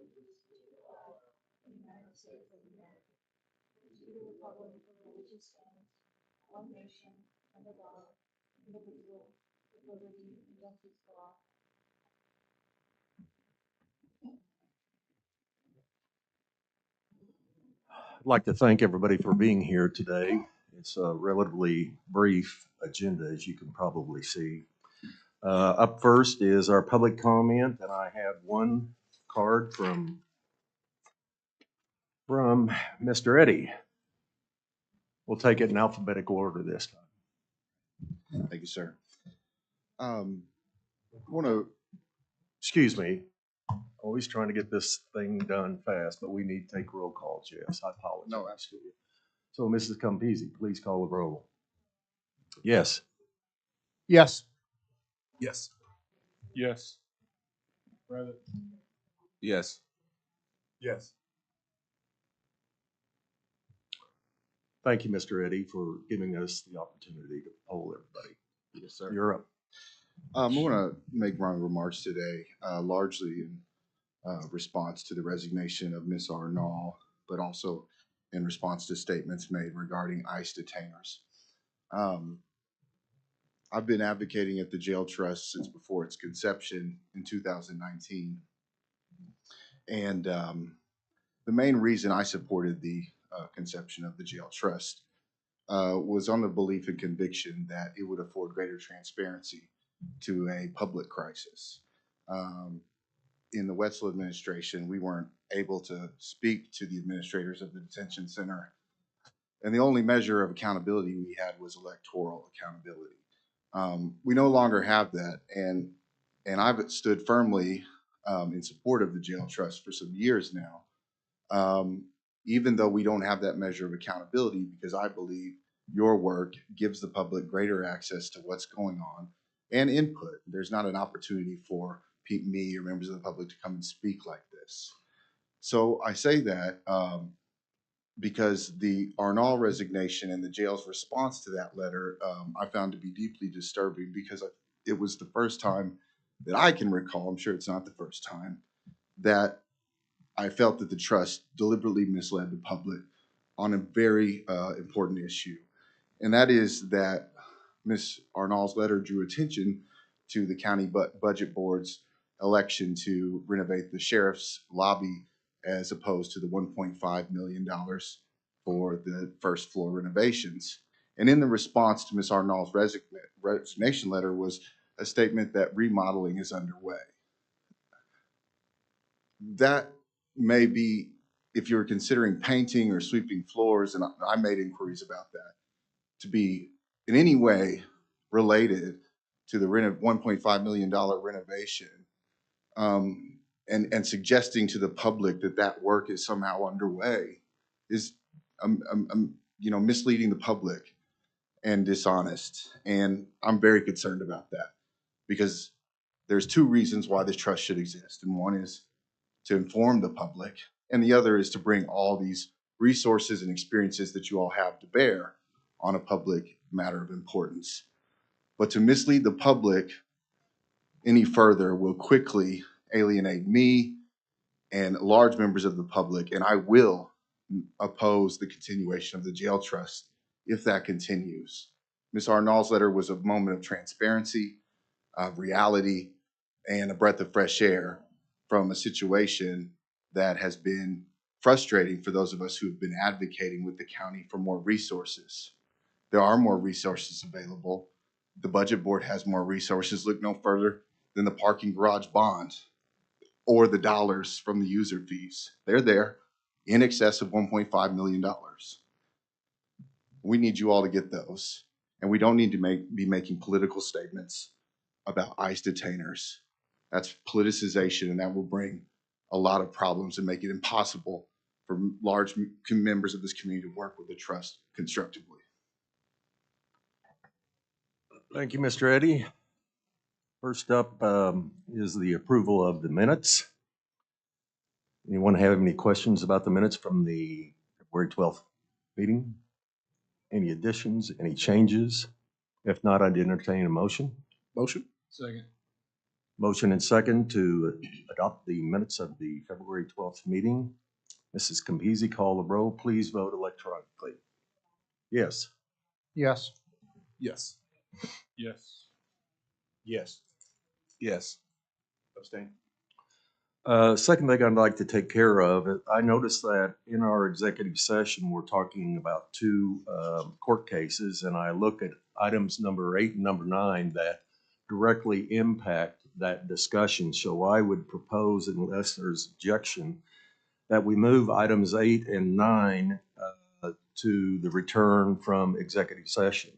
the United States of America, to the republic for which it stands, one nation, under God, indivisible, with liberty and justice for all. I'd like to thank everybody for being here today. It's a relatively brief agenda, as you can probably see. Up first is our public comment, and I have one card from Mr. Eddie. We'll take it in alphabetical order this time. Thank you, sir. I want to, Excuse me. Always trying to get this thing done fast, but we need to take roll calls. Yes, I apologize. No, absolutely. So, Mrs. Campisi, please call the roll. Yes. Yes. Yes. Yes. Rather. Yes. Yes. Thank you, Mr. Eddie, for giving us the opportunity to poll everybody. Yes, sir. You're up. I want to make my remarks today largely in response to the resignation of Ms. Arnall, but also in response to statements made regarding ICE detainers. I've been advocating at the Jail Trust since before its conception in 2019. And the main reason I supported the conception of the Jail Trust was on the belief and conviction that it would afford greater transparency to a public crisis. In the Wetzel administration, we weren't able to speak to the administrators of the detention center. And the only measure of accountability we had was electoral accountability. We no longer have that. And I've stood firmly in support of the Jail Trust for some years now, even though we don't have that measure of accountability, because I believe your work gives the public greater access to what's going on and input. There's not an opportunity for me or members of the public to come and speak like this. So I say that because the Arnall resignation and the jail's response to that letter, I found to be deeply disturbing, because it was the first time that I can recall, I'm sure it's not the first time, that I felt that the trust deliberately misled the public on a very important issue. And that is that Ms. Arnall's letter drew attention to the county budget board's election to renovate the sheriff's lobby, as opposed to the $1.5 million for the first floor renovations. And in the response to Ms. Arnall's resignation letter was a statement that remodeling is underway. That may be, if you're considering painting or sweeping floors, and I made inquiries about that, to be in any way related to the $1.5 million renovation, and suggesting to the public that that work is somehow underway is, misleading the public and dishonest. And I'm very concerned about that, because there's two reasons why this trust should exist. And one is to inform the public, and the other is to bring all these resources and experiences that you all have to bear on a public matter of importance. But to mislead the public any further will quickly alienate me and large members of the public, and I will oppose the continuation of the Jail Trust if that continues. Ms. Arnall's letter was a moment of transparency, of reality, and a breath of fresh air from a situation that has been frustrating for those of us who have been advocating with the county for more resources. There are more resources available. The budget board has more resources. Look no further than the parking garage bond or the dollars from the user fees. They're there, in excess of $1.5 million. We need you all to get those. And we don't need to be making political statements about ICE detainers. That's politicization, and that will bring a lot of problems and make it impossible for large members of this community to work with the trust constructively. Thank you, Mr. Eddie. First up is the approval of the minutes. Anyone have any questions about the minutes from the February 12th meeting? Any additions, any changes? If not, I'd entertain a motion. Motion. Second. Motion and second to adopt the minutes of the February 12th meeting. Mrs. Campisi, call the roll. Please vote electronically. Yes. Yes. Yes. Yes. Yes. Yes. Abstain. Second thing I'd like to take care of, I noticed that in our executive session, we're talking about two court cases, and I look at items number 8 and number 9 that directly impact that discussion. So I would propose, unless there's objection, that we move items 8 and 9 to the return from executive session.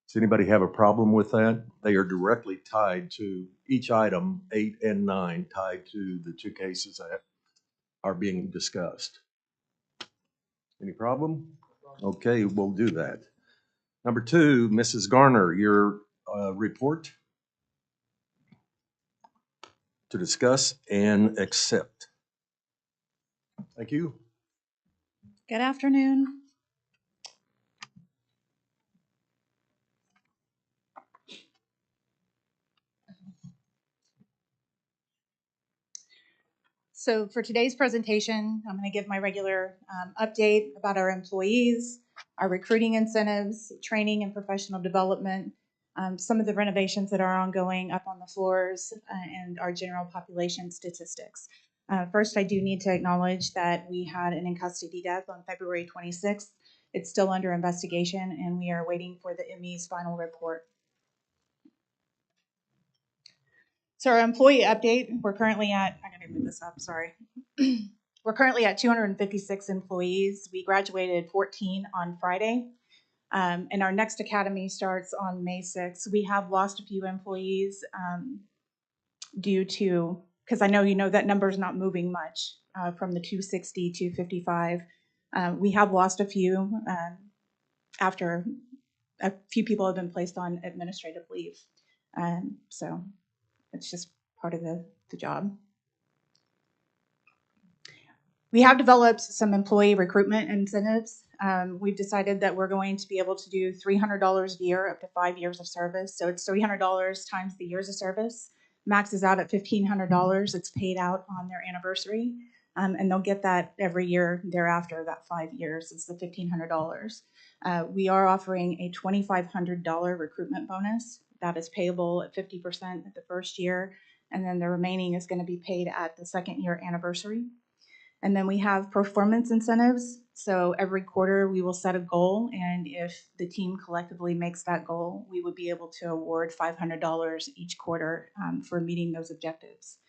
Does anybody have a problem with that? They are directly tied to each item, 8 and 9, tied to the two cases that are being discussed. Any problem? Okay, we'll do that. Number 2, Mrs. Garner, your report to discuss and accept. Thank you. Good afternoon. So for today's presentation, I'm going to give my regular update about our employees, our recruiting incentives, training and professional development, some of the renovations that are ongoing up on the floors, and our general population statistics. First, I do need to acknowledge that we had an in-custody death on February 26th. It's still under investigation, and we are waiting for the ME's final report. So our employee update, we're currently at, I gotta move this up, sorry. We're currently at 256 employees. We graduated 14 on Friday. And our next academy starts on May 6th. We have lost a few employees due to, because I know you know that number is not moving much from the 260 to 55. We have lost a few after a few people have been placed on administrative leave. So it's just part of the job. We have developed some employee recruitment incentives. We've decided that we're going to be able to do $300 a year up to 5 years of service. So it's $300 times the years of service. Maxes out at $1,500. It's paid out on their anniversary. And they'll get that every year thereafter, that 5 years. It's the $1,500. We are offering a $2,500 recruitment bonus. That is payable at 50% at the first year, and then the remaining is going to be paid at the second year anniversary. And then we have performance incentives. So every quarter we will set a goal, and if the team collectively makes that goal, we would be able to award $500 each quarter for meeting those objectives.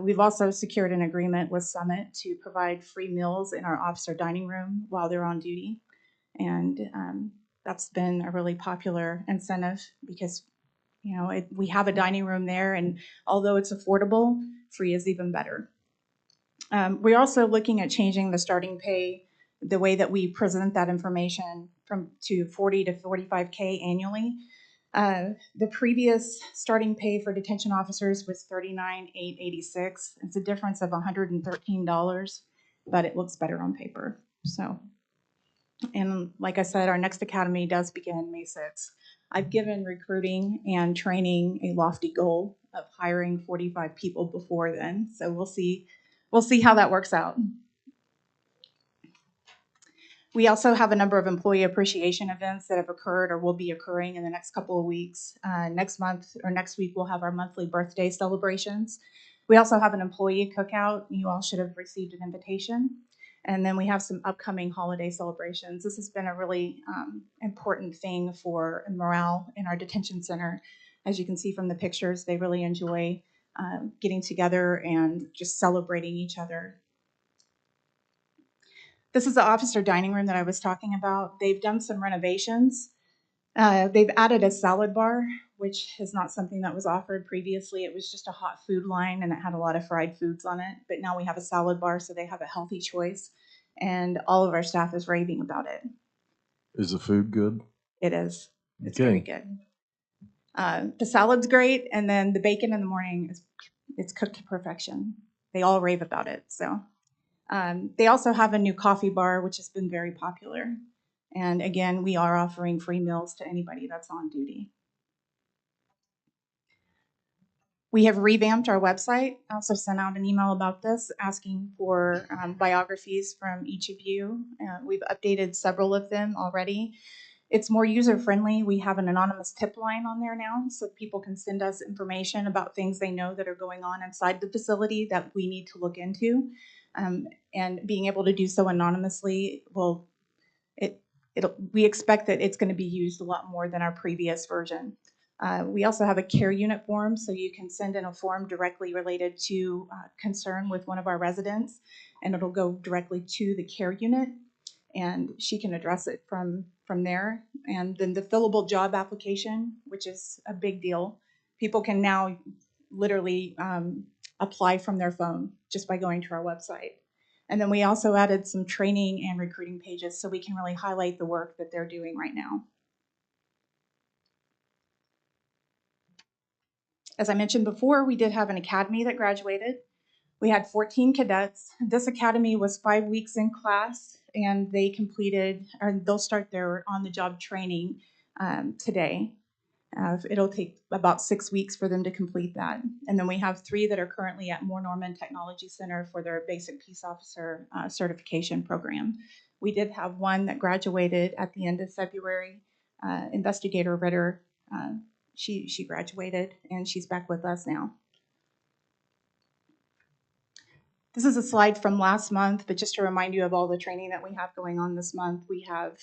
We've also secured an agreement with Summit to provide free meals in our officer dining room while they're on duty. And that's been a really popular incentive because, you know, we have a dining room there, and although it's affordable, free is even better. We're also looking at changing the starting pay, the way that we present that information to $40,000 to $45,000 annually. The previous starting pay for detention officers was $39,886. It's a difference of $113, but it looks better on paper. So. And like I said, our next academy does begin May 6th. I've given recruiting and training a lofty goal of hiring 45 people before then. So we'll see how that works out. We also have a number of employee appreciation events that have occurred or will be occurring in the next couple of weeks. Next week, we'll have our monthly birthday celebrations. We also have an employee cookout. You all should have received an invitation. And then we have some upcoming holiday celebrations. This has been a really important thing for morale in our detention center. As you can see from the pictures, they really enjoy getting together and just celebrating each other. This is the officer dining room that I was talking about. They've done some renovations. They've added a salad bar, which is not something that was offered previously. It was just a hot food line, and it had a lot of fried foods on it. But now we have a salad bar, so they have a healthy choice. And all of our staff is raving about it. Is the food good? It is. It's Okay. very good. The salad's great, and then the bacon in the morning it's cooked to perfection. They all rave about it. So they also have a new coffee bar, which has been very popular. And again, we are offering free meals to anybody that's on duty. We have revamped our website. I also sent out an email about this, asking for biographies from each of you. We've updated several of them already. It's more user-friendly. We have an anonymous tip line on there now, so people can send us information about things they know that are going on inside the facility that we need to look into. And being able to do so anonymously we expect that it's going to be used a lot more than our previous version. We also have a care unit form, so you can send in a form directly related to concern with one of our residents, and it'll go directly to the care unit, and she can address it from there. And then the fillable job application, which is a big deal. People can now literally apply from their phone just by going to our website. And then we also added some training and recruiting pages so we can really highlight the work that they're doing right now. As I mentioned before, we did have an academy that graduated. We had 14 cadets. This academy was 5 weeks in class, and they completed, or they'll start their on-the-job training today. It'll take about 6 weeks for them to complete that. And then we have 3 that are currently at Moore Norman Technology Center for their basic peace officer certification program. We did have 1 that graduated at the end of February, Investigator Ritter. She graduated, and she's back with us now. This is a slide from last month, but just to remind you of all the training that we have going on this month. We have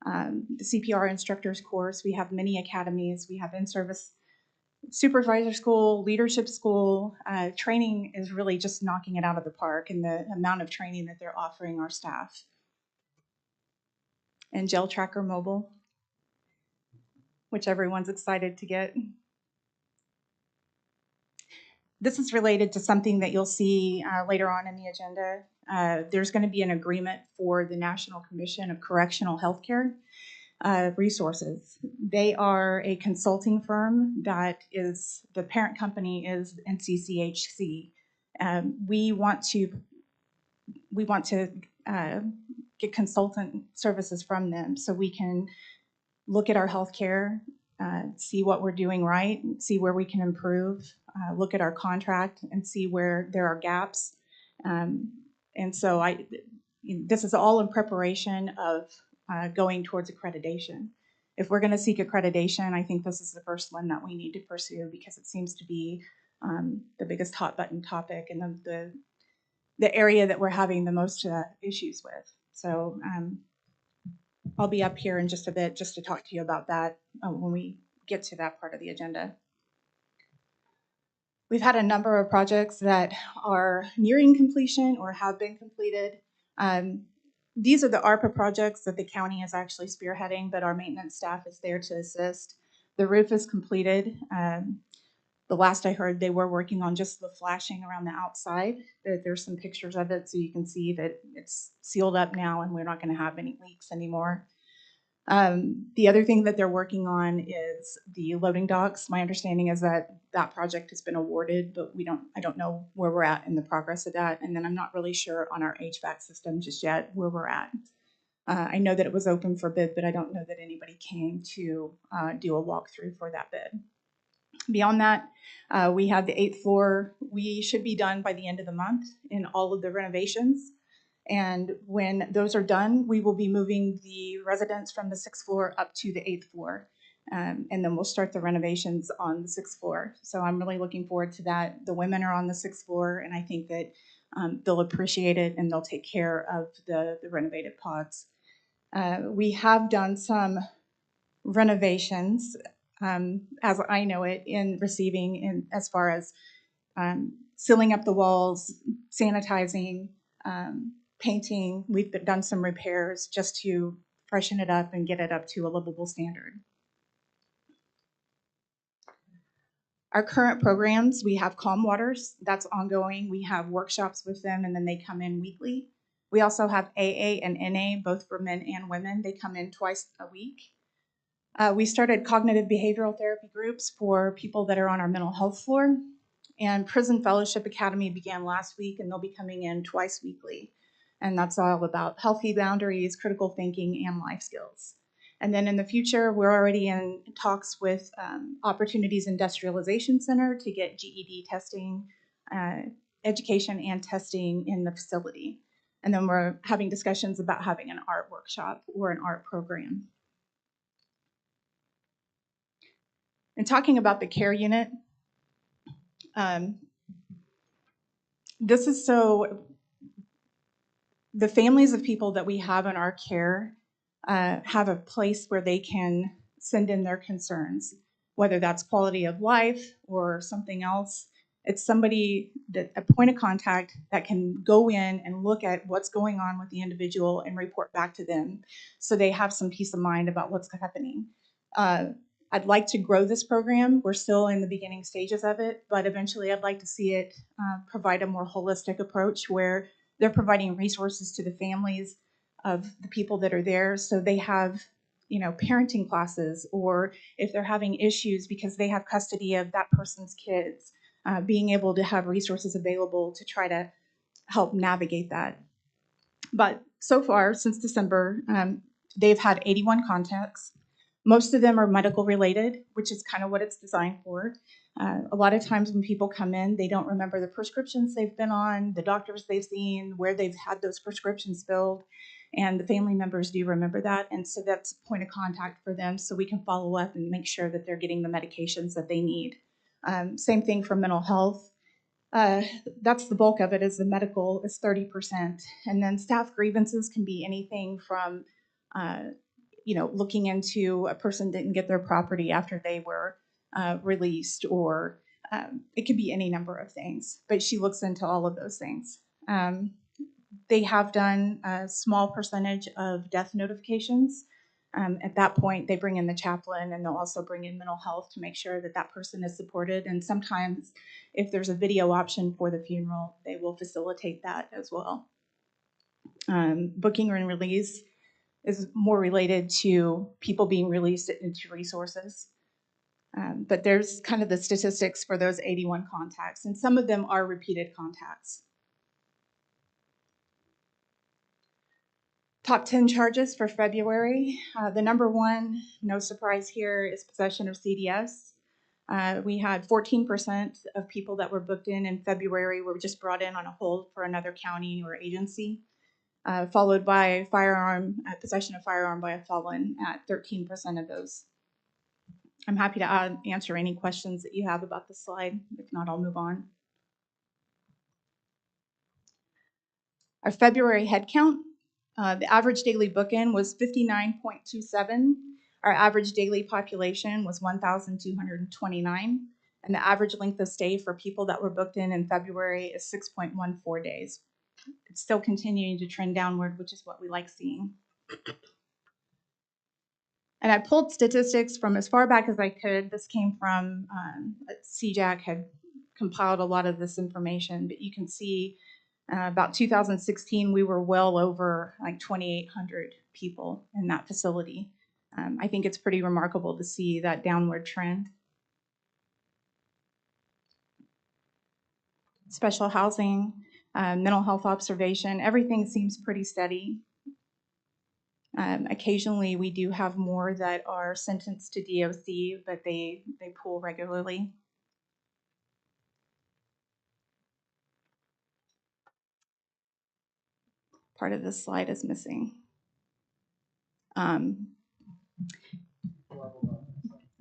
the CPR instructors course, we have many academies, we have in-service supervisor school, leadership school. Training is really just knocking it out of the park, and the amount of training that they're offering our staff. And Gel Tracker Mobile, which everyone's excited to get. This is related to something that you'll see later on in the agenda. There's going to be an agreement for the National Commission of Correctional Healthcare Resources. They are a consulting firm that is, the parent company is NCCHC. We want to get consultant services from them so we can look at our healthcare, see what we're doing right, see where we can improve, look at our contract and see where there are gaps. And so this is all in preparation of going towards accreditation. If we're going to seek accreditation, I think this is the first one that we need to pursue because it seems to be the biggest hot button topic and the area that we're having the most issues with. So I'll be up here in just a bit just to talk to you about that when we get to that part of the agenda. We've had a number of projects that are nearing completion or have been completed. These are the ARPA projects that the county is actually spearheading, but our maintenance staff is there to assist. The roof is completed. The last I heard, they were working on just the flashing around the outside. There's some pictures of it so you can see that it's sealed up now and we're not going to have any leaks anymore. The other thing that they're working on is the loading docks. My understanding is that that project has been awarded, but I don't know where we're at in the progress of that. And then I'm not really sure on our HVAC system just yet where we're at. I know that it was open for bid, but I don't know that anybody came to do a walkthrough for that bid. Beyond that, we have the 8th floor. We should be done by the end of the month in all of the renovations. And when those are done, we will be moving the residents from the 6th floor up to the 8th floor. And then we'll start the renovations on the 6th floor. So I'm really looking forward to that. The women are on the 6th floor, and I think that they'll appreciate it and they'll take care of the renovated pods. We have done some renovations, as I know it, in receiving, as far as sealing up the walls, sanitizing, painting. We've done some repairs just to freshen it up and get it up to a livable standard. Our current programs, we have Calm Waters, that's ongoing. We have workshops with them and then they come in weekly. We also have AA and NA, both for men and women. They come in twice a week. We started cognitive behavioral therapy groups for people that are on our mental health floor. And Prison Fellowship Academy began last week and they'll be coming in twice weekly. And that's all about healthy boundaries, critical thinking, and life skills. And then in the future, we're already in talks with Opportunities Industrialization Center to get GED testing, education and testing in the facility. And then we're having discussions about having an art workshop or an art program. And talking about the care unit, this is so, the families of people that we have in our care have a place where they can send in their concerns, whether that's quality of life or something else. It's somebody, that a point of contact that can go in and look at what's going on with the individual and report back to them, so they have some peace of mind about what's happening. I'd like to grow this program. We're still in the beginning stages of it, but eventually I'd like to see it provide a more holistic approach where they're providing resources to the families of the people that are there, so they have, parenting classes, or if they're having issues because they have custody of that person's kids, being able to have resources available to try to help navigate that. But so far, since December, they've had 81 contacts. Most of them are medical related, which is kind of what it's designed for. A lot of times when people come in, they don't remember the prescriptions they've been on, the doctors they've seen, where they've had those prescriptions filled, and the family members do remember that. And so that's a point of contact for them, so we can follow up and make sure that they're getting the medications that they need. Same thing for mental health. That's the bulk of it, is the medical is 30%. And then staff grievances can be anything from looking into a person didn't get their property after they were released, or it could be any number of things, but she looks into all of those things. They have done a small percentage of death notifications. At that point, they bring in the chaplain, and they'll also bring in mental health to make sure that that person is supported. And sometimes if there's a video option for the funeral, they will facilitate that as well. Booking and release is more related to people being released into resources. But there's kind of the statistics for those 81 contacts, and some of them are repeated contacts. Top 10 charges for February. The number one, no surprise here, is possession of CDS. We had 14% of people that were booked in February were just brought in on a hold for another county or agency, followed by possession of firearm by a felon at 13% of those. I'm happy to answer any questions that you have about this slide. If not, I'll move on. Our February head count, the average daily book-in was 59.27. Our average daily population was 1,229. And the average length of stay for people that were booked in February is 6.14 days. It's still continuing to trend downward, which is what we like seeing. And I pulled statistics from as far back as I could. This came from CJAC had compiled a lot of this information, but you can see about 2016, we were well over like 2,800 people in that facility. I think it's pretty remarkable to see that downward trend. Special housing, mental health observation, everything seems pretty steady. Occasionally, we do have more that are sentenced to DOC, but they pool regularly. Part of this slide is missing.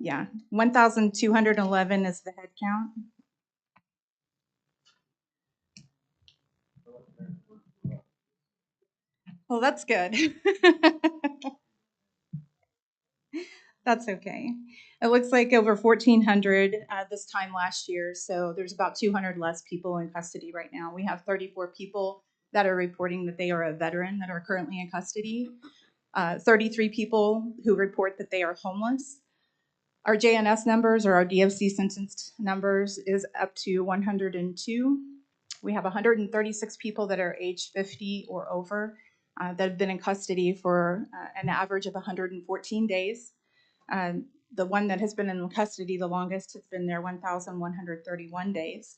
Yeah, 1,211 is the head count. Well, that's good. That's okay. It looks like over 1,400 this time last year, so there's about 200 less people in custody right now. We have 34 people that are reporting that they are a veteran that are currently in custody, 33 people who report that they are homeless. Our JNS numbers, or our DOC sentenced numbers, is up to 102. We have 136 people that are age 50 or over that have been in custody for an average of 114 days. The one that has been in custody the longest has been there 1,131 days.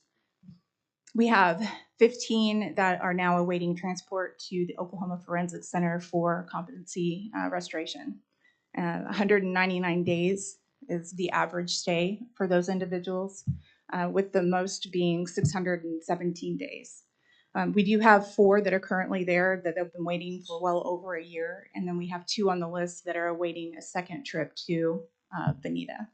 We have 15 that are now awaiting transport to the Oklahoma Forensic Center for competency restoration. 199 days is the average stay for those individuals, with the most being 617 days. We do have 4 that are currently there that have been waiting for well over a year, and then we have 2 on the list that are awaiting a second trip to Bonita.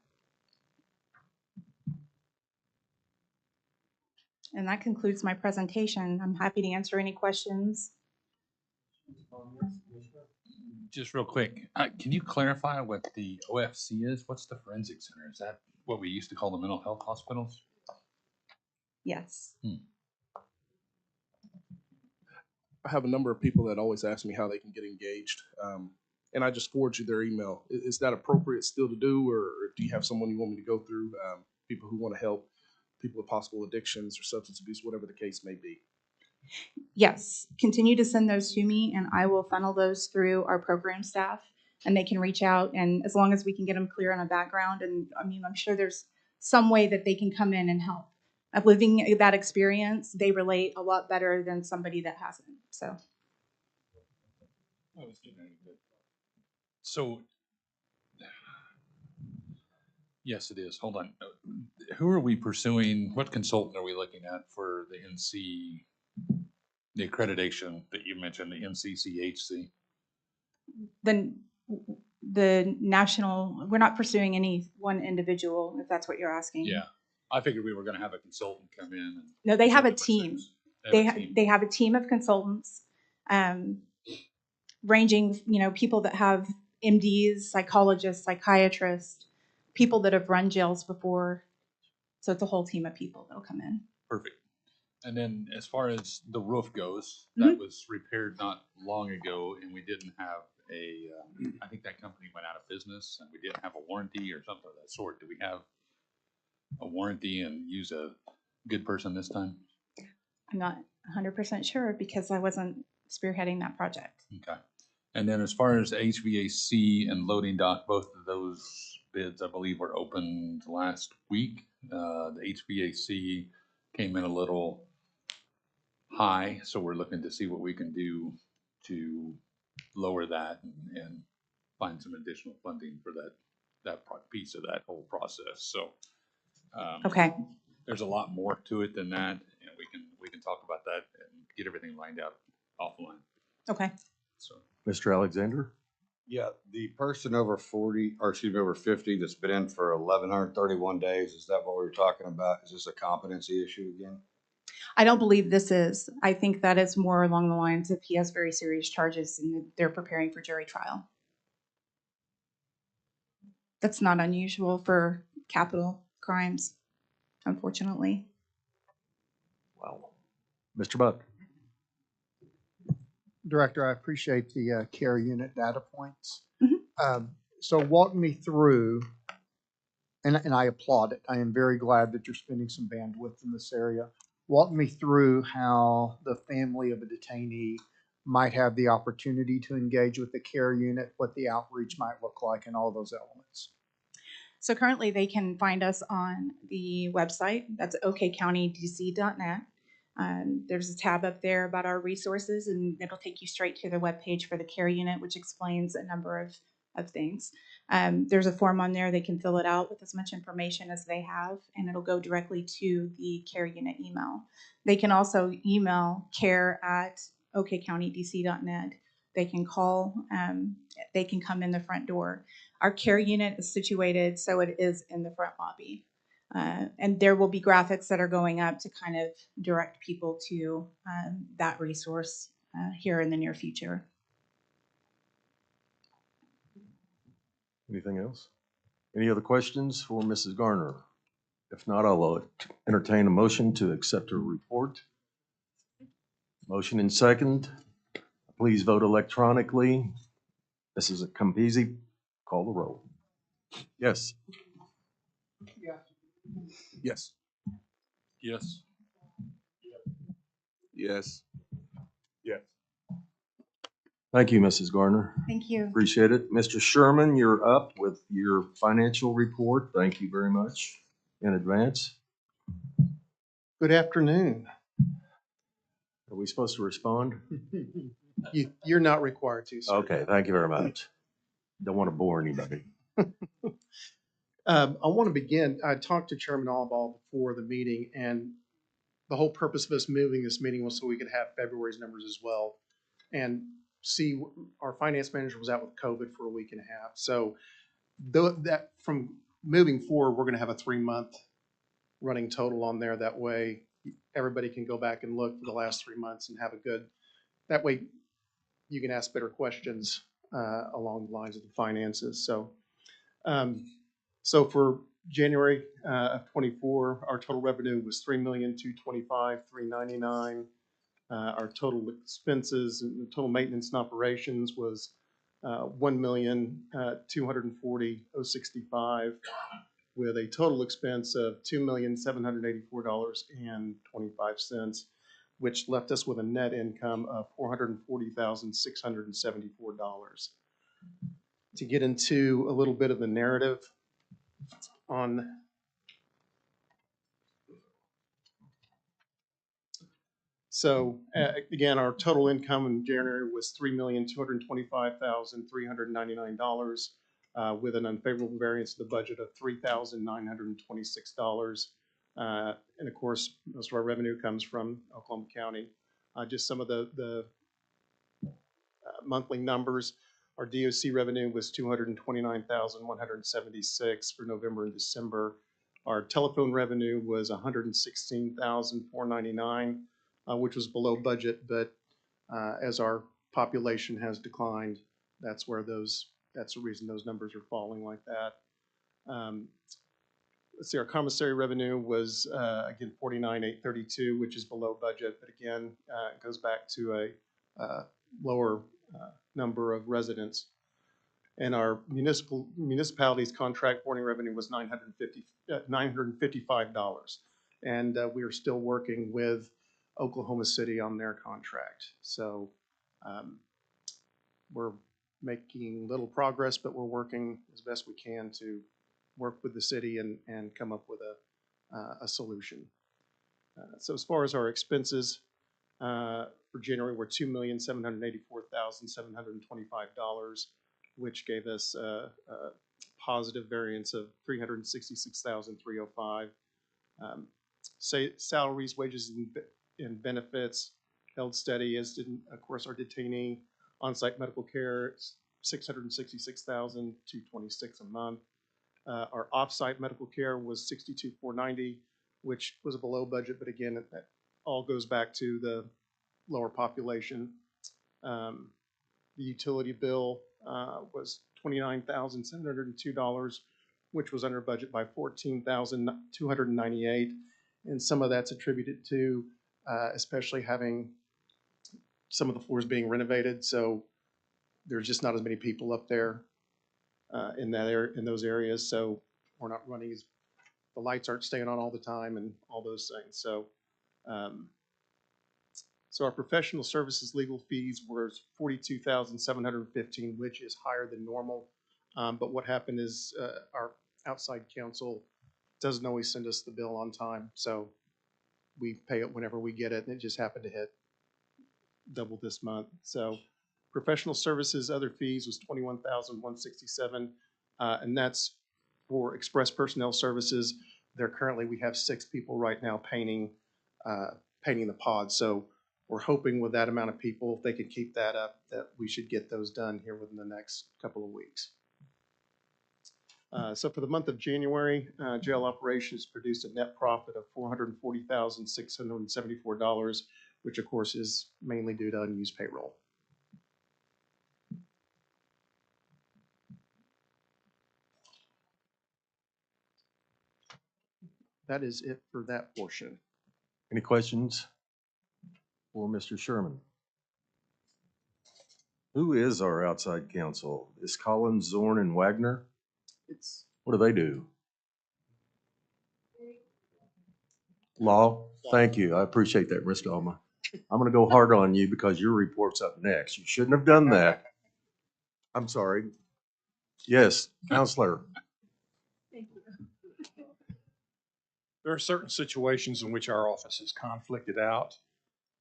And that concludes my presentation. I'm happy to answer any questions. Just real quick, can you clarify what the OFC is? What's the forensic center? Is that what we used to call the mental health hospitals? Yes. I have a number of people that always ask me how they can get engaged. And I just forward you their email. Is that appropriate still to do, or do you have someone you want me to go through? People who want to help people with possible addictions or substance abuse, whatever the case may be. Yes, continue to send those to me and I will funnel those through our program staff and they can reach out, and as long as we can get them clear on a background, and I mean, I'm sure there's some way that they can come in and help. Of living that experience, they relate a lot better than somebody that hasn't. So, yes, it is. Hold on. Who are we pursuing? What consultant are we looking at for the NC, the accreditation that you mentioned, the NCCHC? The national, we're not pursuing any one individual, if that's what you're asking. Yeah, I figured we were going to have a consultant come in. And No, they have a present with team. things. They have a team of consultants, ranging, people that have MDs, psychologists, psychiatrists, people that have run jails before. So it's a whole team of people that'll come in. Perfect. And then as far as the roof goes, that was repaired not long ago, and we didn't have I think that company went out of business, and we didn't have a warranty or something of that sort. Do we have a warranty and use a good person this time? I'm not 100% sure because I wasn't spearheading that project. Okay. And then as far as HVAC and loading dock, both of those bids, I believe, were opened last week. The HVAC came in a little high, so we're looking to see what we can do to lower that and find some additional funding for that piece of that whole process. So Okay. there's a lot more to it than that, and we can talk about that and get everything lined out offline. Okay. So Mr. Alexander? Yeah, the person over 40, or excuse me, over 50 that's been in for 1,131 days, is that what we were talking about? Is this a competency issue again? I don't believe this is. I think that is more along the lines of he has very serious charges and they're preparing for jury trial. That's not unusual for capital crimes, unfortunately. Wow. Mr. Buck? Director, I appreciate the care unit data points. Mhm. So walk me through, and I applaud it. I am very glad that you're spending some bandwidth in this area. Walk me through how the family of a detainee might have the opportunity to engage with the care unit, what the outreach might look like, and all those elements. So currently they can find us on the website. That's okcountydc.net. There's a tab up there about our resources, and it'll take you straight to the webpage for the care unit, which explains a number of things. There's a form on there. They can fill it out with as much information as they have, and it'll go directly to the care unit email. They can also email care@okcountydc.net. They can call. They can come in the front door. Our care unit is situated so it is in the front lobby. And there will be graphics that are going up to kind of direct people to that resource here in the near future. Anything else? Any other questions for Mrs. Garner? If not, I'll entertain a motion to accept her report. Motion and second. Please vote electronically. Mrs. Campisi, call the roll. Yes. Yes. yes. Yes. Yes. Thank you, Mrs. Garner. Thank you. Appreciate it. Mr. Sherman, you're up with your financial report. Thank you very much in advance. Good afternoon. Are we supposed to respond? You're not required to, sir. Okay, thank you very much. Don't want to bore anybody. I want to begin, I talked to Chairman Albaugh before the meeting, and the whole purpose of us moving this meeting was so we could have February's numbers as well. And see, our finance manager was out with COVID for a week and a half. So that from moving forward, we're going to have a 3-month running total on there. That way, everybody can go back and look for the last 3 months and have a good, that way you can ask better questions along the lines of the finances. So for January of '24, our total revenue was $3,225,399. Our total expenses and total maintenance and operations was $1,240,065, with a total expense of $2,784.25, which left us with a net income of $440,674. To get into a little bit of the narrative on again, our total income in January was $3,225,399, with an unfavorable variance of the budget of $3,926. And of course, most of our revenue comes from Oklahoma County. Just some of the monthly numbers. Our DOC revenue was $229,176 for November and December. Our telephone revenue was $116,499, which was below budget, but as our population has declined, that's the reason those numbers are falling like that. Let's see, our commissary revenue was again $49,832, which is below budget, but again, it goes back to a lower number of residents. And our municipalities contract boarding revenue was $955. And we are still working with Oklahoma City on their contract. So we're making little progress, but we're working as best we can to work with the city and come up with a solution. So as far as our expenses, for January were $2,784,725, which gave us a positive variance of $366,305. Salaries, wages, and benefits held steady, as did, of course, our detainee. On-site medical care, $666,226 a month. Our off-site medical care was $62,490, which was below budget, but again, that all goes back to the lower population. The utility bill was $29,702, which was under budget by $14,298, and some of that's attributed to especially having some of the floors being renovated, so there's just not as many people up there in those areas, so we're not running as, the lights aren't staying on all the time and all those things. So so our professional services legal fees were $42,715, which is higher than normal. But what happened is our outside counsel doesn't always send us the bill on time, so we pay it whenever we get it, and it just happened to hit double this month. So professional services, other fees was $21,167, and that's for express personnel services. We have 6 people right now painting the pod. So we're hoping with that amount of people, if they can keep that up, that we should get those done here within the next couple of weeks. So for the month of January, jail operations produced a net profit of $440,674, which of course is mainly due to unused payroll. That is it for that portion. Any questions for Mr. Sherman? Who is our outside counsel? Is Collins, Zorn, and Wagner? What do they do? Law? Thank you. I appreciate that, Mr. Alma. I'm going to go hard on you because your report's up next. You shouldn't have done that. I'm sorry. Yes, Counselor. Thank you. There are certain situations in which our office is conflicted out,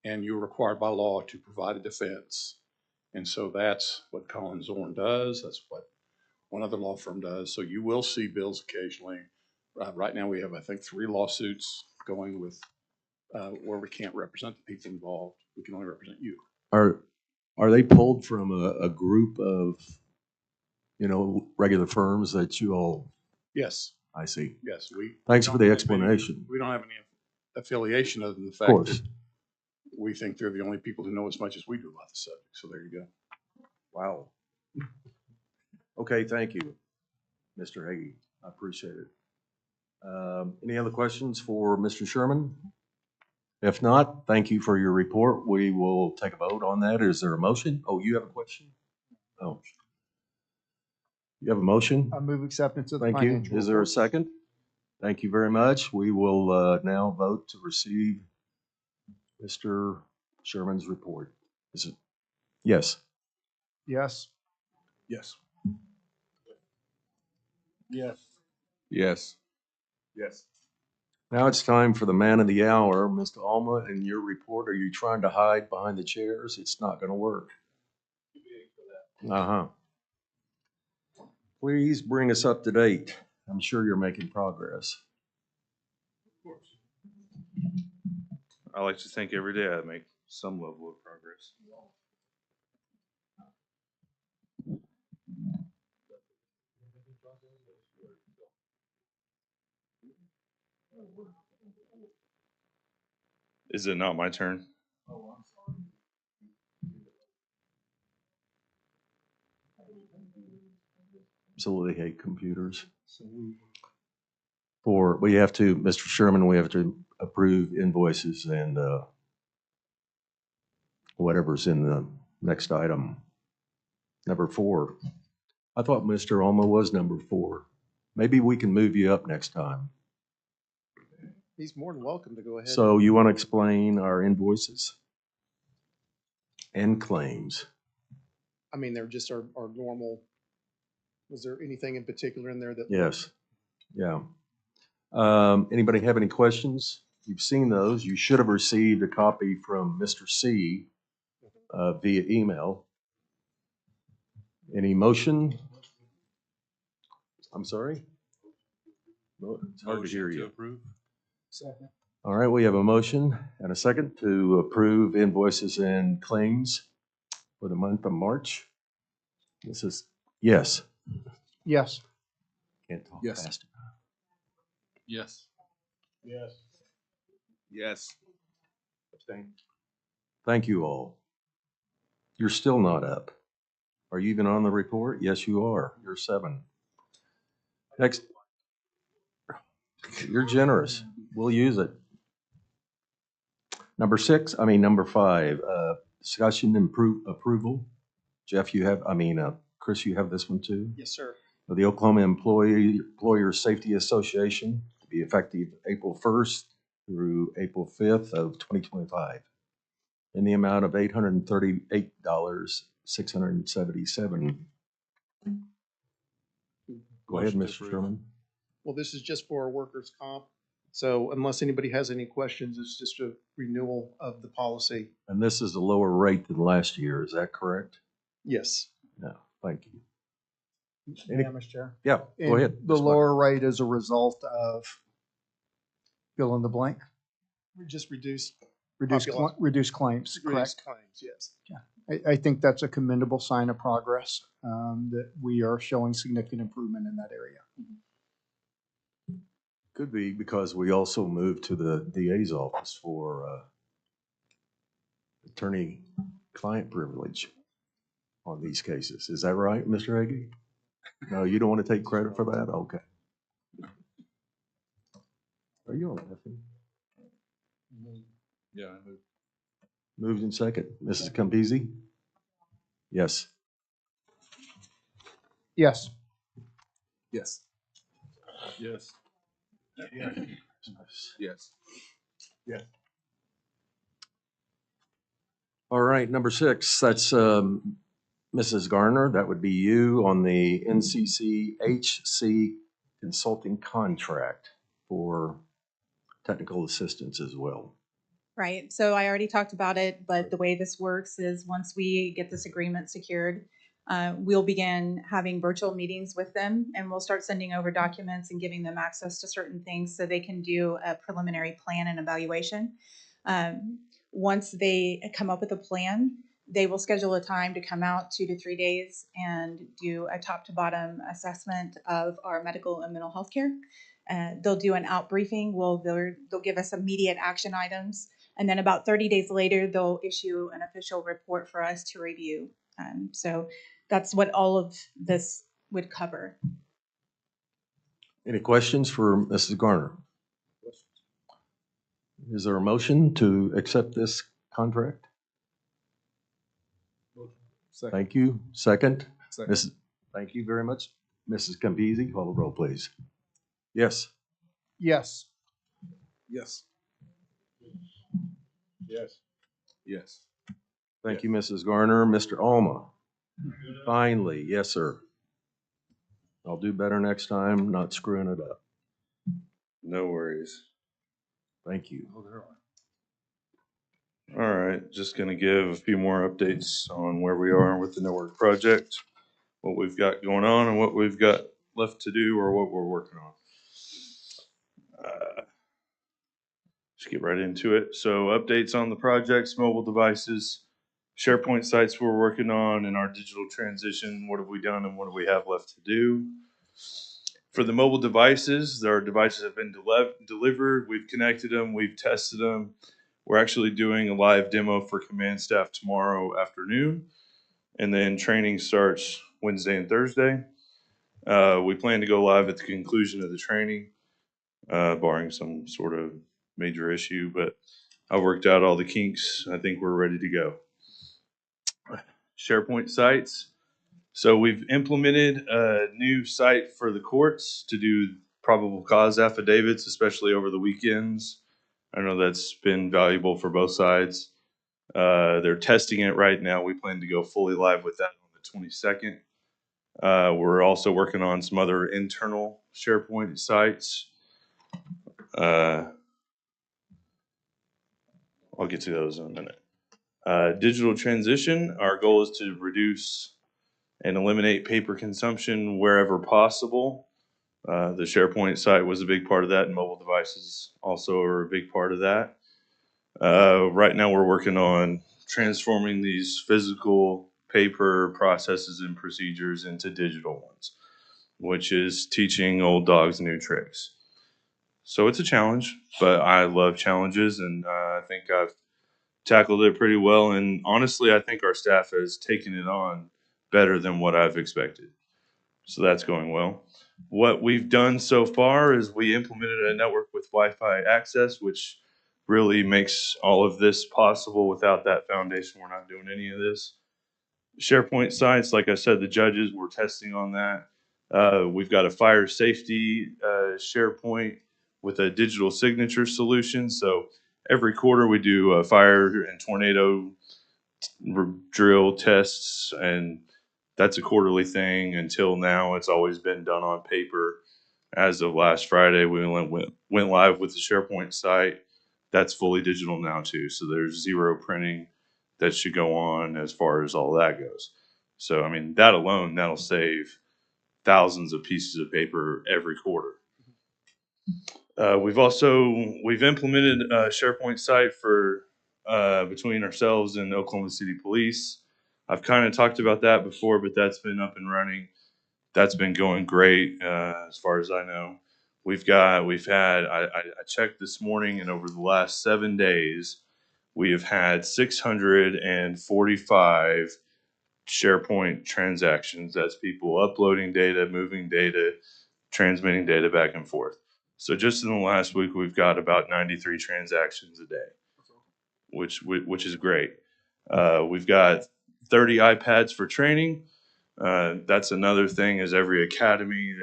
and you're required by law to provide a defense. And so that's what Collins Zorn does. That's what one other law firm does. So you will see bills occasionally. Right now, we have, I think, 3 lawsuits going with, where we can't represent the people involved. We can only represent you. Are they pulled from a group of, regular firms that you all, Yes, I see. yes, Thanks we for don't the have any- explanation. We don't have any affiliation other than the Of fact course. that we think they're the only people who know as much as we do about the subject. So there you go. Wow. Okay, thank you, Mr. Hagee. I appreciate it. Any other questions for Mr. Sherman? If not, thank you for your report. We will take a vote on that. Is there a motion? Oh, you have a question? Oh. You have a motion? I move acceptance of the Thank you. financial Is there a report. second? Thank you very much. We will now vote to receive Mr. Sherman's report. Is it? Yes. Yes. Yes. Yes. Yes. Yes. Now it's time for the man of the hour, Mr. Alma, and your report. Are you trying to hide behind the chairs? It's not going to work. Uh-huh. Please bring us up to date. I'm sure you're making progress. I like to think every day I make some level of progress. Is it not my turn? Absolutely hate computers. We have to, Mr. Sherman, we have to approve invoices and whatever's in the next item. Number 4. I thought Mr. Alma was number 4. Maybe we can move you up next time. He's more than welcome to go ahead. So you want to explain our invoices and claims? I mean, they're just our normal. Was there anything in particular in there that? Yes. Yeah. Anybody have any questions? You've seen those. You should have received a copy from Mr. C via email. Any motion? I'm sorry? No, it's hard to hear Motion to you. approve. Second. All right, we have a motion and a second to approve invoices and claims for the month of March. This is, yes. Yes. Can't talk Yes. fast. Yes. Yes. Yes. Abstain. Thank you all. You're still not up. Are you even on the report? Yes, you are. You're 7. Next. You're generous. We'll use it. Number 5, discussion approval. Jeff, Chris, you have this one too? Yes, sir. For the Oklahoma Employer Safety Association to be effective April 1st through April 5th of 2025 in the amount of $838,677. Go ahead, Motion to Mr. approve. Sherman. Well, this is just for our workers' comp. So unless anybody has any questions, it's just a renewal of the policy. And this is a lower rate than last year, is that correct? Yes. No, thank you. Yeah, Mr. Chair. Yeah, go And ahead. the Ms. Buck. lower rate is a result of fill in the blank, We just reduced reduce Population. claims, correct? claims, yes. I think that's a commendable sign of progress, that we are showing significant improvement in that area. Could be because we also moved to the DA's office for attorney-client privilege on these cases. Is that right, Mr. Hagee? No, you don't want to take credit for that? Okay. Are you on that? Yeah, I moved. Moved in second. Mrs. Campese? Yes. Yes. Yes. Yes. Yes. All right, number 6, that's Mrs. Garner. That would be you on the NCCHC consulting contract for technical assistance as well. Right, so I already talked about it, but the way this works is once we get this agreement secured, We'll begin having virtual meetings with them, and we'll start sending over documents and giving them access to certain things so they can do a preliminary plan and evaluation. Once they come up with a plan, they will schedule a time to come out 2 to 3 days and do a top to bottom assessment of our medical and mental health care. They'll do an out briefing. They'll give us immediate action items. And then about 30 days later, they'll issue an official report for us to review. So that's what all of this would cover. Any questions for Mrs. Garner? Is there a motion to accept this contract? Second. Thank you. Second? Second. Thank you very much. Mrs. Campese, call the roll, please. Yes. Yes. Yes. Yes. Yes. Thank you, Mrs. Garner. Mr. Alma? Finally, yes, sir. I'll do better next time, not screwing it up. No worries. Thank you. All right, just gonna give a few more updates on where we are with the network project, what we've got going on and what we've got left to do or what we're working on. Just get right into it. So updates on the projects, mobile devices, SharePoint sites we're working on, and our digital transition. What have we done and what do we have left to do? For the mobile devices, our devices have been delivered. We've connected them. We've tested them. We're actually doing a live demo for command staff tomorrow afternoon. And then training starts Wednesday and Thursday. We plan to go live at the conclusion of the training, barring some sort of major issue. But I worked out all the kinks. I think we're ready to go. SharePoint sites. So we've implemented a new site for the courts to do probable cause affidavits, especially over the weekends. I know that's been valuable for both sides. They're testing it right now. We plan to go fully live with that on the 22nd. We're also working on some other internal SharePoint sites. I'll get to those in a minute. Digital transition. Our goal is to reduce and eliminate paper consumption wherever possible. The SharePoint site was a big part of that, and mobile devices also are a big part of that. Right now we're working on transforming these physical paper processes and procedures into digital ones, which is teaching old dogs new tricks. So it's a challenge, but I love challenges, and I think I've tackled it pretty well. And honestly, I think our staff has taken it on better than what I've expected. So that's going well. What we've done so far is we implemented a network with Wi-Fi access, which really makes all of this possible. Without that foundation, we're not doing any of this. SharePoint sites, like I said, the judges, we're testing on that. We've got a fire safety SharePoint with a digital signature solution. So every quarter we do fire and tornado drill tests, and that's a quarterly thing. Until now, it's always been done on paper. As of last Friday, we went live with the SharePoint site. That's fully digital now too. So there's zero printing that should go on as far as all that goes. So, I mean, that alone, that'll save thousands of pieces of paper every quarter. We've implemented a SharePoint site for between ourselves and Oklahoma City Police. I've kind of talked about that before, but that's been up and running. That's been going great as far as I know. I checked this morning, and over the last 7 days, we have had 645 SharePoint transactions. That's people uploading data, moving data, transmitting data back and forth. So just in the last week, we've got about 93 transactions a day, which is great. We've got 30 iPads for training. That's another thing, is every academy,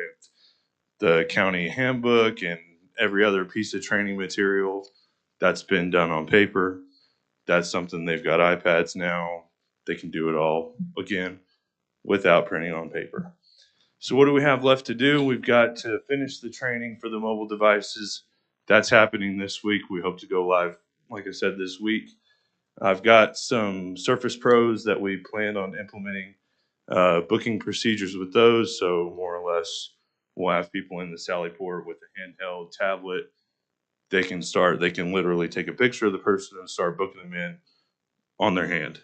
the county handbook, and every other piece of training material that's been done on paper. That's something they've got iPads now. They can do it all again without printing on paper. So what do we have left to do? We've got to finish the training for the mobile devices. That's happening this week. We hope to go live, like I said, this week. I've got some Surface Pros that we planned on implementing booking procedures with those. So more or less, we'll have people in the Sally Port with a handheld tablet. They can literally take a picture of the person and start booking them in on their hand.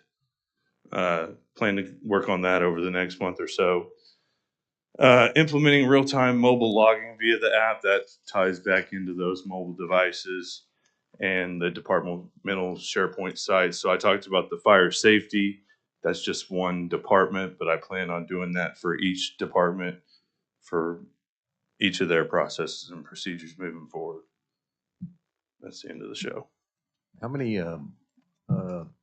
Plan to work on that over the next month or so. Implementing real-time mobile logging via the app that ties back into those mobile devices and the departmental SharePoint sites. So I talked about the fire safety. That's just one department, but I plan on doing that for each department for each of their processes and procedures moving forward. That's the end of the show. How many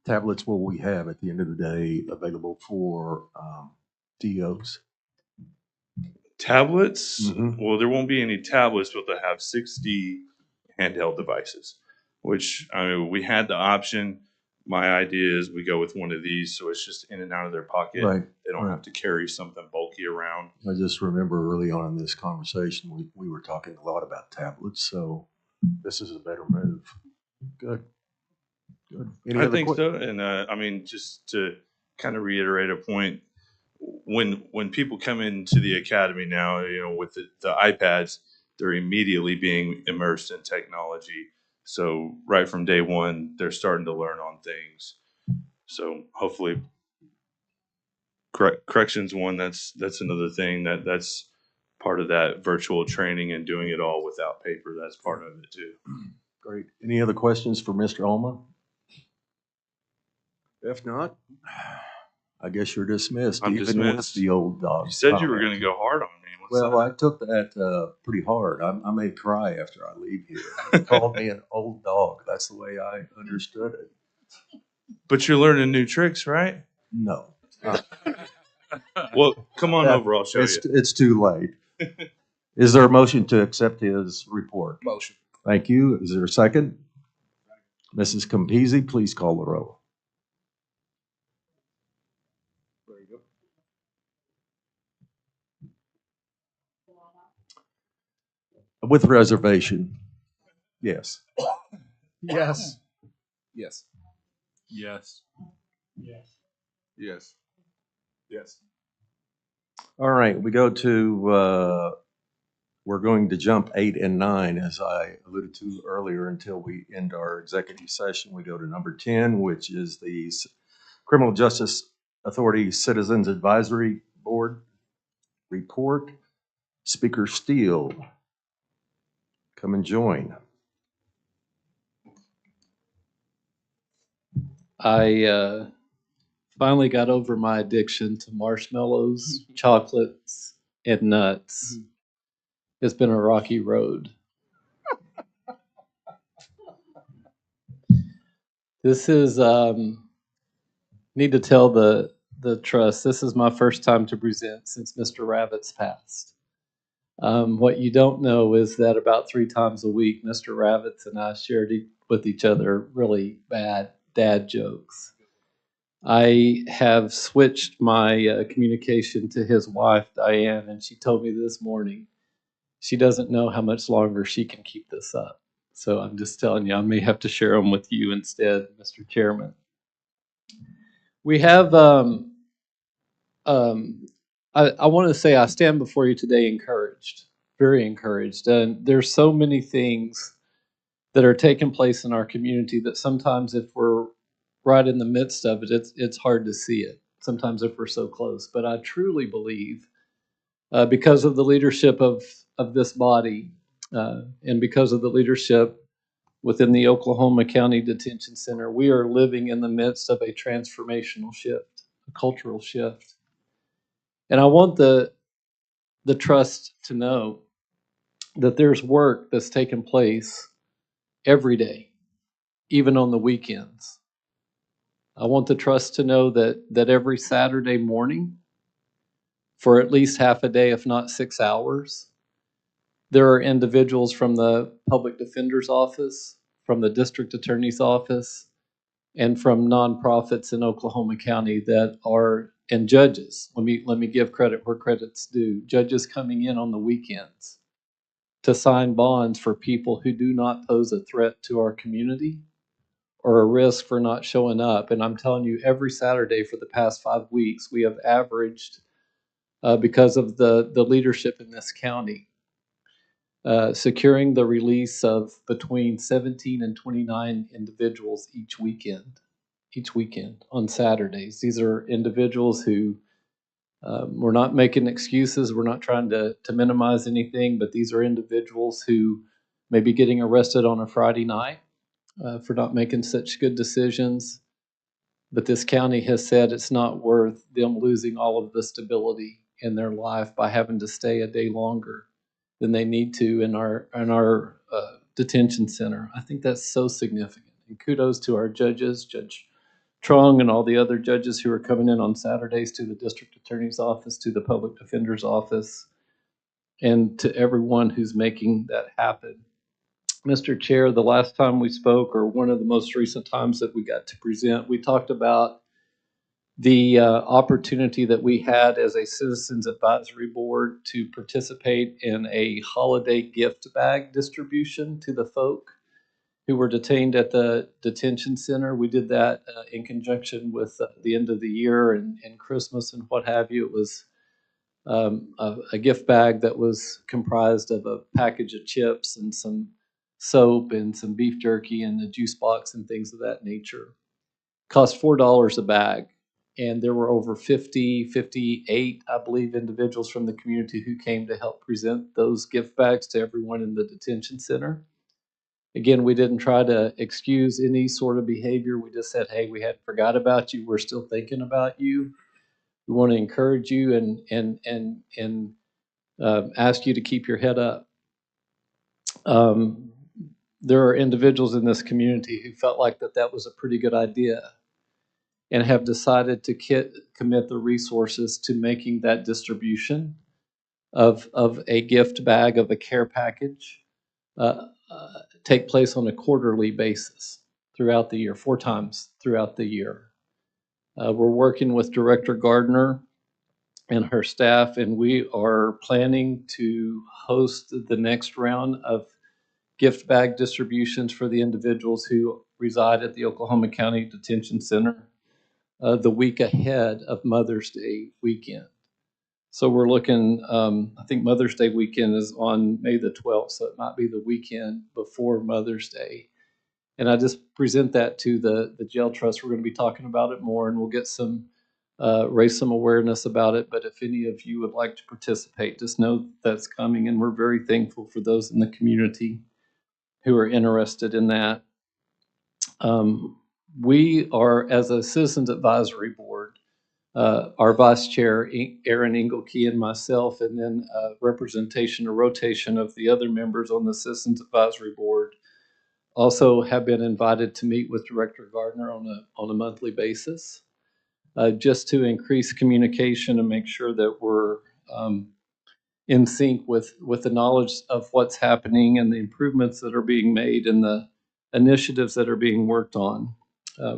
tablets will we have at the end of the day available for DOs? Tablets, Mhm. well, there won't be any tablets, but they'll have 60 handheld devices, which, I mean, we had the option. My idea is we go with one of these, so it's just in and out of their pocket. Right. They don't right. have to carry something bulky around. I just remember early on in this conversation, we were talking a lot about tablets, so this is a better move. Good. Good. Any I other think que- so, and I mean, just to kind of reiterate a point, when people come into the academy now, you know, with the iPads, they're immediately being immersed in technology. So right from day one, they're starting to learn on things. So hopefully, corrections one. That's another thing that's part of that virtual training and doing it all without paper. That's part of it too. Great. Any other questions for Mr. Alma? If not, I guess you're dismissed. I'm even dismissed. with the old dog. You said you were comment. going to go hard on me. What's Well, I took that pretty hard. I may cry after I leave here. You called me an old dog. That's the way I understood it. But you're learning new tricks, right? No. Well, come on That- over. I'll show you. It's too late. Is there a motion to accept his report? Motion. Thank you. Is there a second? Mrs. Campisi, please call the roll. There you go. With reservation. Yes. Yes. Yes. Yes. Yes. Yes. All right, we go to, we're going to jump 8 and 9, as I alluded to earlier, until we end our executive session. We go to number 10, which is the Criminal Justice Authority Citizens Advisory Board report. Speaker Steele, come and join. I finally got over my addiction to marshmallows, chocolates, and nuts. It's been a rocky road. This is, need to tell the trust, this is my first time to present since Mr. Ravitz passed. What you don't know is that about 3 times a week, Mr. Ravitz and I shared with each other really bad dad jokes. I have switched my communication to his wife, Diane, and she told me this morning she doesn't know how much longer she can keep this up. So I'm just telling you, I may have to share them with you instead, Mr. Chairman. We have, I want to say I stand before you today encouraged, very encouraged. And there's so many things that are taking place in our community that sometimes if we're right in the midst of it, it's hard to see it. Sometimes if we're so close. But I truly believe, because of the leadership of this body, and because of the leadership within the Oklahoma County Detention Center, we are living in the midst of a transformational shift, a cultural shift. And I want the trust to know that there's work that's taking place every day, even on the weekends. I want the trust to know that every Saturday morning, for at least half a day, if not 6 hours, there are individuals from the Public Defender's Office, from the District Attorney's Office, and from nonprofits in Oklahoma County that are, and judges. Let me give credit where credit's due. Judges coming in on the weekends to sign bonds for people who do not pose a threat to our community or a risk for not showing up. And I'm telling you, every Saturday for the past 5 weeks, we have averaged, because of the leadership in this county, securing the release of between 17 and 29 individuals each weekend on Saturdays. These are individuals who, we're not making excuses. We're not trying to minimize anything, but these are individuals who may be getting arrested on a Friday night for not making such good decisions. But this county has said it's not worth them losing all of the stability in their life by having to stay a day longer than they need to in our detention center. I think that's so significant. And kudos to our judges, Judge Trong and all the other judges who are coming in on Saturdays, to the district attorney's office, to the public defender's office, and to everyone who's making that happen. Mr. Chair, the last time we spoke, or one of the most recent times that we got to present, we talked about the opportunity that we had as a Citizens Advisory Board to participate in a holiday gift bag distribution to the folk who were detained at the detention center. We did that in conjunction with the end of the year and Christmas and what have you. It was a gift bag that was comprised of a package of chips and some soap and some beef jerky and a juice box and things of that nature. Cost $4 a bag. And there were over 58, I believe, individuals from the community who came to help present those gift bags to everyone in the detention center. Again, we didn't try to excuse any sort of behavior. We just said, hey, we hadn't forgot about you. We're still thinking about you. We want to encourage you and ask you to keep your head up. There are individuals in this community who felt like that was a pretty good idea and have decided to commit the resources to making that distribution of a gift bag, of a care package, take place on a quarterly basis throughout the year, 4 times throughout the year. We're working with Director Gardner and her staff, and we are planning to host the next round of gift bag distributions for the individuals who reside at the Oklahoma County Detention Center the week ahead of Mother's Day weekend. So we're looking, I think Mother's Day weekend is on May the 12th, so it might be the weekend before Mother's Day. And I just present that to the jail trust. We're going to be talking about it more, and we'll get raise some awareness about it. But if any of you would like to participate, just know that's coming, and we're very thankful for those in the community who are interested in that. We are, as a Citizens Advisory Board, our Vice Chair, Aaron Engelke, and myself, and then representation or rotation of the other members on the Citizens Advisory Board, also have been invited to meet with Director Gardner on a monthly basis, just to increase communication and make sure that we're in sync with the knowledge of what's happening and the improvements that are being made and the initiatives that are being worked on.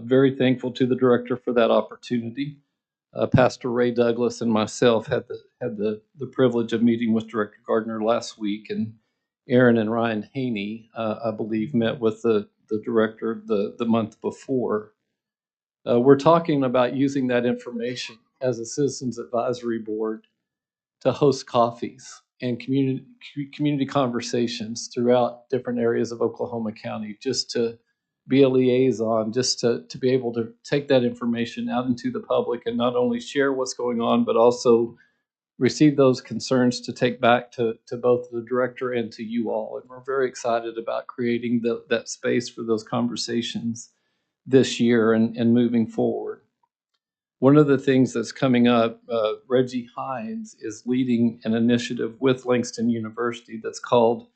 Very thankful to the director for that opportunity. Pastor Ray Douglas and myself had the privilege of meeting with Director Gardner last week, and Aaron and Ryan Haney, I believe, met with the director the month before. We're talking about using that information as a Citizens Advisory Board to host coffees and community conversations throughout different areas of Oklahoma County, just to be a liaison, just to be able to take that information out into the public and not only share what's going on, but also receive those concerns to take back to both the director and to you all. And we're very excited about creating that space for those conversations this year and moving forward. One of the things that's coming up, Reggie Hines is leading an initiative with Langston University that's called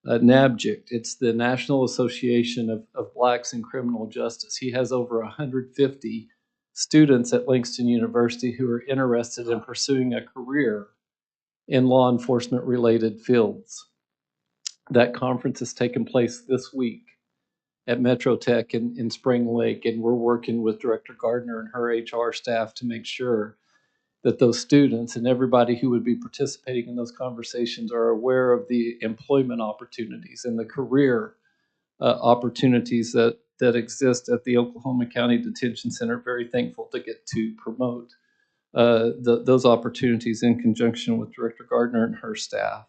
NABJIC. It's the National Association of Blacks in Criminal Justice. He has over 150 students at Langston University who are interested in pursuing a career in law enforcement related fields. That conference has taken place this week at Metro Tech in Spring Lake, and we're working with Director Gardner and her HR staff to make sure that those students and everybody who would be participating in those conversations are aware of the employment opportunities and the career opportunities that that exist at the Oklahoma County Detention Center. Very thankful to get to promote those opportunities in conjunction with Director Gardner and her staff.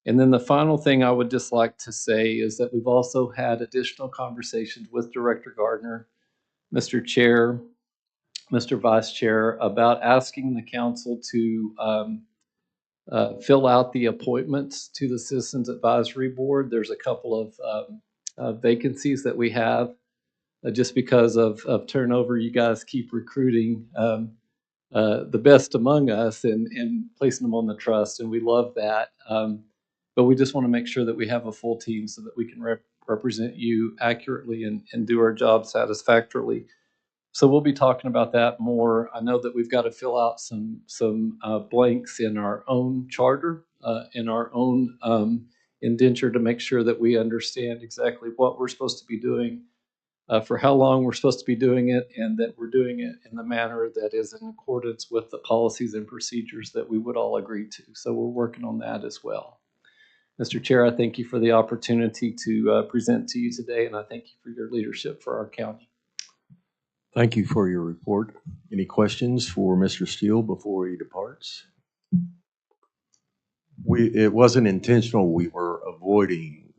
And then the final thing I would just like to say is that we've also had additional conversations with Director Gardner, Mr. Chair, Mr. Vice Chair, about asking the council to fill out the appointments to the Citizens Advisory Board. There's a couple of vacancies that we have. Just because of turnover, you guys keep recruiting the best among us and placing them on the trust, and we love that. But we just want to make sure that we have a full team so that we can represent you accurately and do our job satisfactorily. So we'll be talking about that more. I know that we've got to fill out some blanks in our own charter, in our own indenture, to make sure that we understand exactly what we're supposed to be doing, for how long we're supposed to be doing it, and that we're doing it in the manner that is in accordance with the policies and procedures that we would all agree to. So we're working on that as well. Mr. Chair, I thank you for the opportunity to present to you today, and I thank you for your leadership for our county. Thank you for your report. Any questions for Mr. Steele before he departs? It wasn't intentional. We were avoiding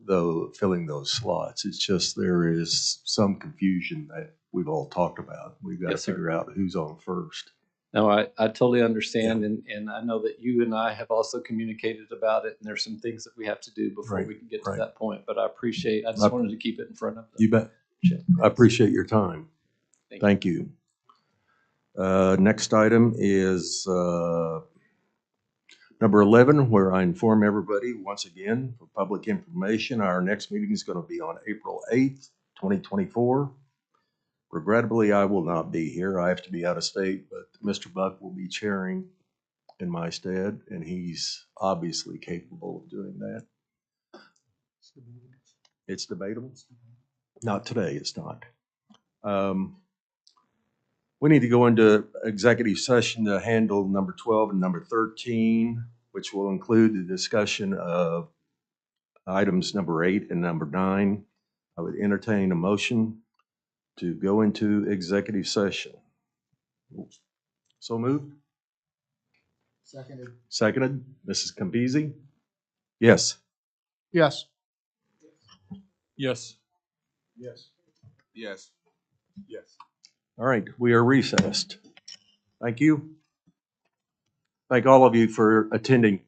filling those slots. It's just there is some confusion that we've all talked about. We've got to Yes, sir. figure out who's on first. No, I totally understand, and I know that you and I have also communicated about it, and there's some things that we have to do before Right, we can get to right. that point, but I just wanted to keep it in front of them. You bet. I appreciate your time. Thank you. Thank you. Next item is number 11, where I inform everybody once again for public information, our next meeting is going to be on April 8th, 2024. Regrettably, I will not be here. I have to be out of state, but Mr. Buck will be chairing in my stead, and he's obviously capable of doing that. It's debatable? Not today, it's not. We need to go into executive session to handle number 12 and number 13, which will include the discussion of items number 8 and number 9. I would entertain a motion to go into executive session. So moved? Seconded. Seconded. Mrs. Campisi? Yes. Yes. Yes. Yes. Yes. Yes. All right, we are recessed. Thank you. Thank all of you for attending.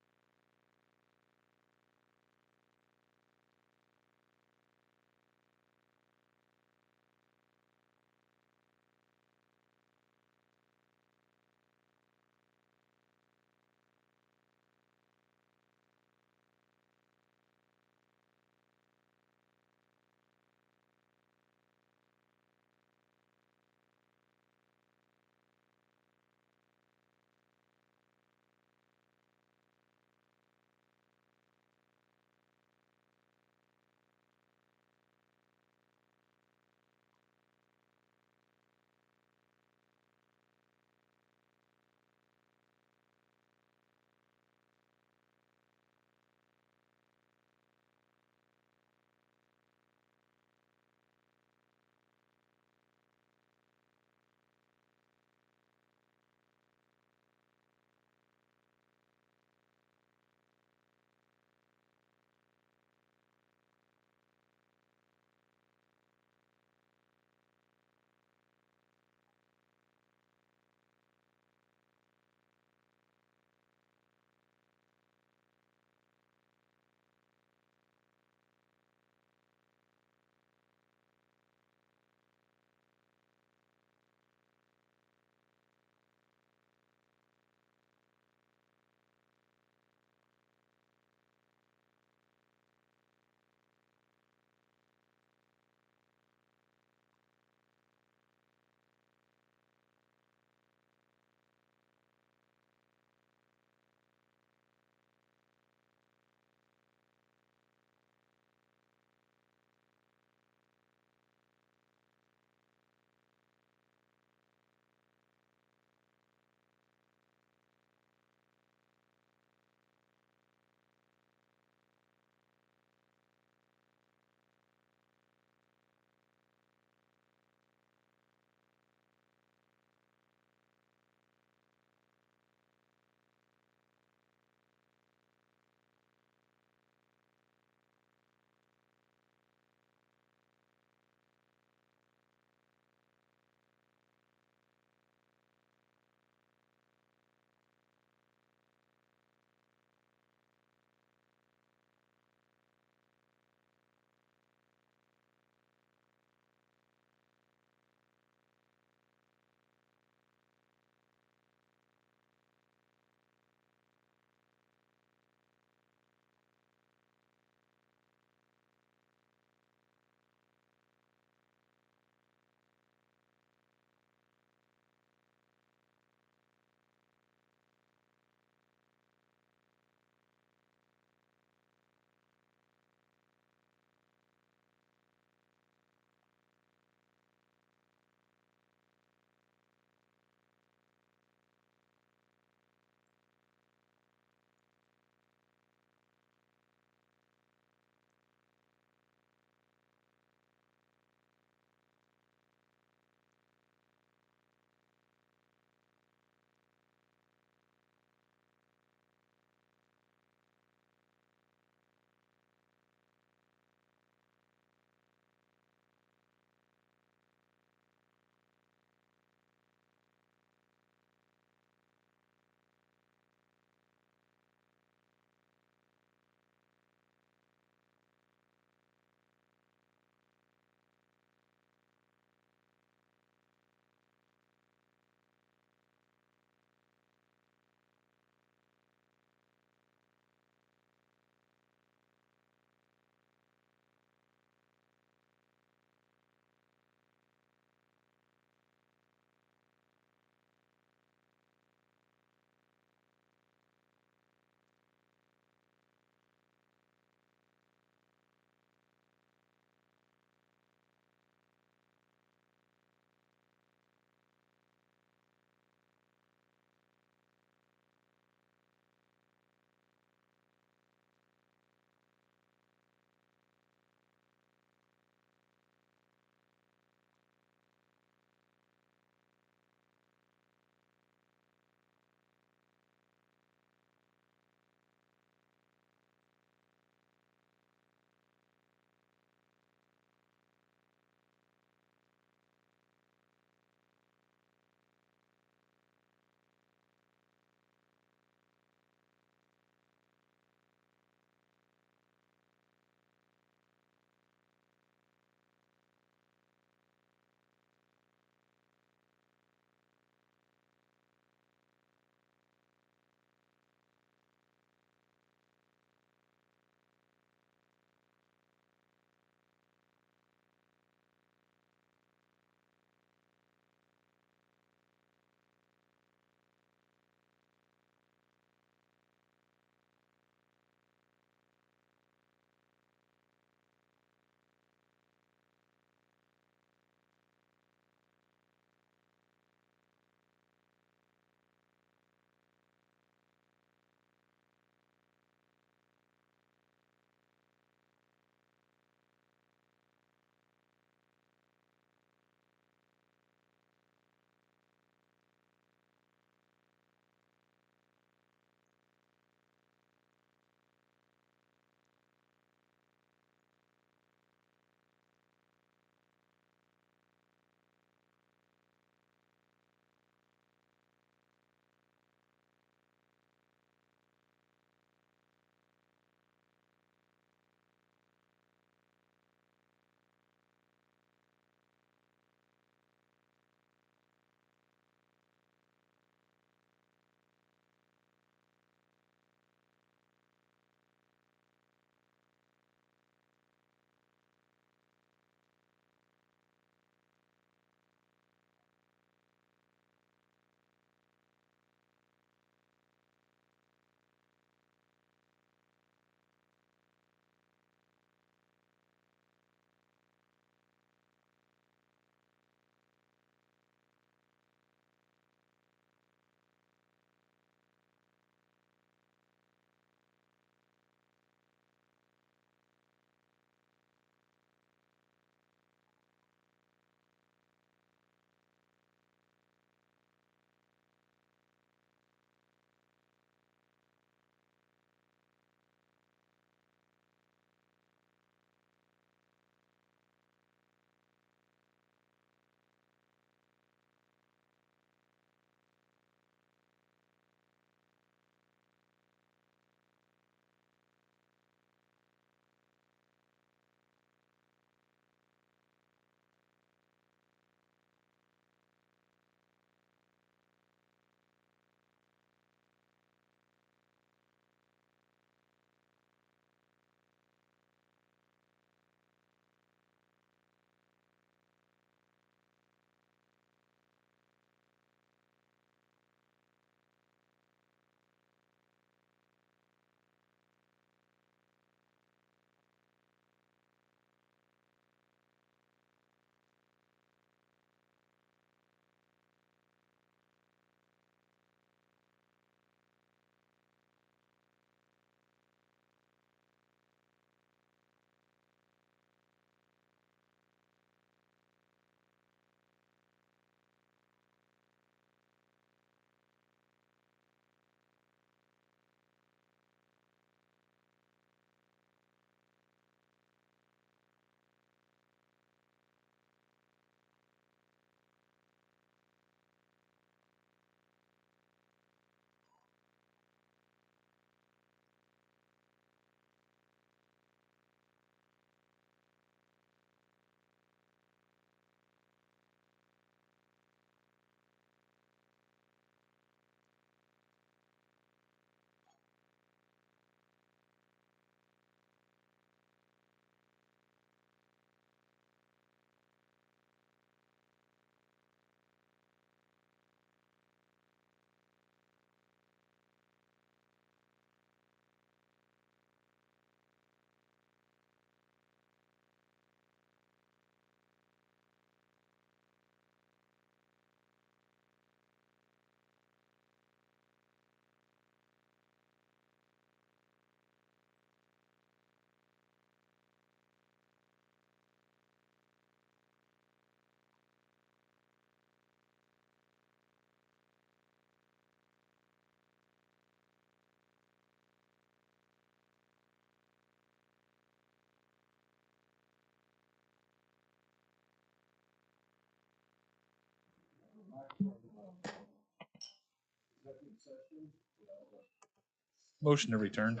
Motion to return.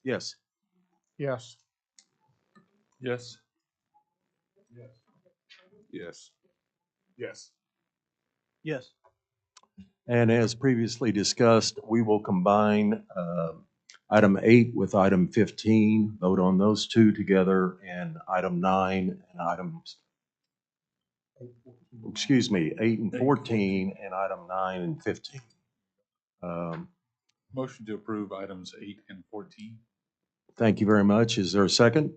Yes. Yes. Yes. Yes. Yes. Yes. And as previously discussed, we will combine item 8 with item 15, vote on those two together, and item 9 and items, 8 and 14, and item 9 and 15. Motion to approve items 8 and 14. Thank you very much. Is there a second?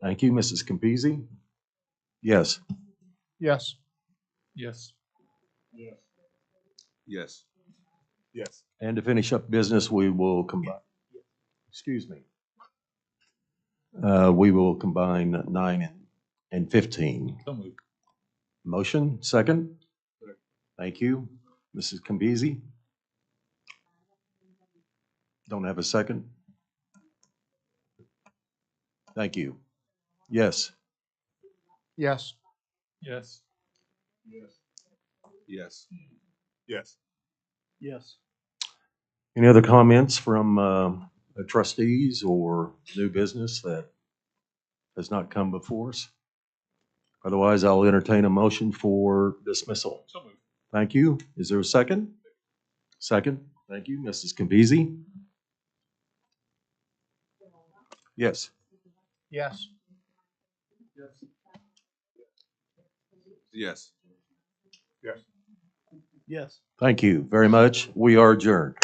Thank you, Mrs. Campisi. Yes. Yes. Yes. Yes. Yes. And to finish up business, we will combine, excuse me. We will combine 9 and 15. So moved. Motion, second? Thank you. Mrs. Campisi? Don't have a second? Thank you. Yes. Yes. Yes. Yes. Yes. Yes. Any other comments from the trustees or new business that has not come before us? Otherwise, I'll entertain a motion for dismissal. So moved. Thank you. Is there a second? Second. Thank you. Mrs. Campisi? Yes. Yes. Yes. Yes. Thank you very much. We are adjourned.